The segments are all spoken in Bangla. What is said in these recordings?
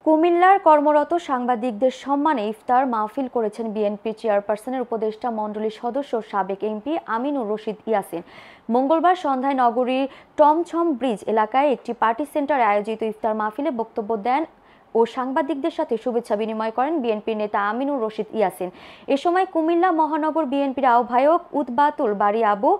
কুমিল্লার কর্মরত সাংবাদিকদের সম্মানে ইফতার মাহফিল করেছেন বিএনপি চেয়ারপারসনের উপদেষ্টা মণ্ডলীর সদস্য সাবেক এমপি আমিনুর রশিদ ইয়াসিন। মঙ্গলবার সন্ধ্যায় নগরীর টমছম ব্রিজ এলাকায় একটি পার্টি সেন্টারে আয়োজিত ইফতার মাহফিলে বক্তব্য দেন ও সাংবাদিকদের সাথে শুভেচ্ছা বিনিময় করেন বিএনপির নেতা আমিনুর রশিদ ইয়াসিন। এ সময় কুমিল্লা মহানগর বিএনপির আহ্বায়ক উদ্বাতুল বারী আবু,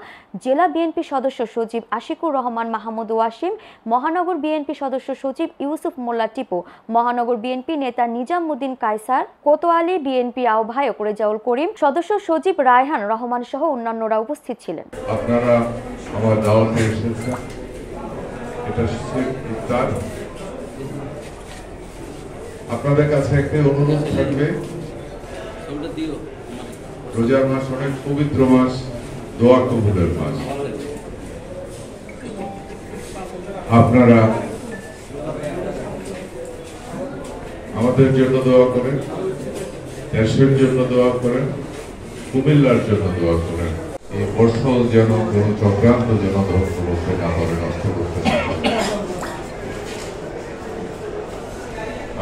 জেলা বিএনপি সদস্য সচিব আশিকুর রহমান মাহমুদ ওয়াসিম, মহানগর বিএনপি সদস্য সচিব ইউসুফ মোল্লা টিপু, মহানগর বিএনপি নেতা নিজামউদ্দিন কায়সার, কোতোয়ালি বিএনপি আহ্বায়ক রেজাউল করিম, সদস্য সচিব রায়হান রহমান সহ অন্যান্যরা উপস্থিত ছিলেন। আপনারা আমার দাওয়াতে এসেছেন, এটা ইফতার। আপনাদের কাছে একটা অনুরোধ থাকবে, রোজার মাস অনেক পবিত্র মাস, দোয়া কবুলের মাস। আপনারা আমাদের জন্য দোয়া করেন, দেশের জন্য দোয়া করেন, কুমিল্লার জন্য দোয়া করেন। এই বর্ষল যেন কোনো চক্রান্ত যেন ধ্বংস করতে না পারে, নষ্ট করতে না পারে।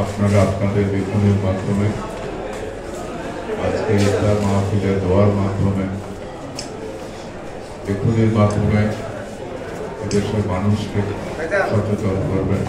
আপনারা আপনাদের লেখনের মাধ্যমে, আজকে ইফতার মাহফিলের দোয়ার মাধ্যমে, লেখনের মাধ্যমে দেশের মানুষকে সচেতন করবেন।